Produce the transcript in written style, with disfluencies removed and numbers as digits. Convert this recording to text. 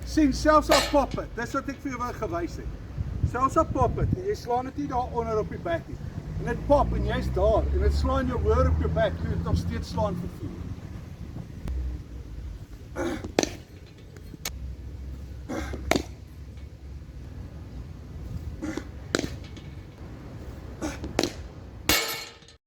Sien, selfs al pop het, dis wat ek vir jou gewys het. Selfs al pop het, jy slaan dit nie daar onder op die bek nie. En dit pop en jy's daar en dit slaan jou hoër op jou bek, jy het nog steeds slaan vir 4.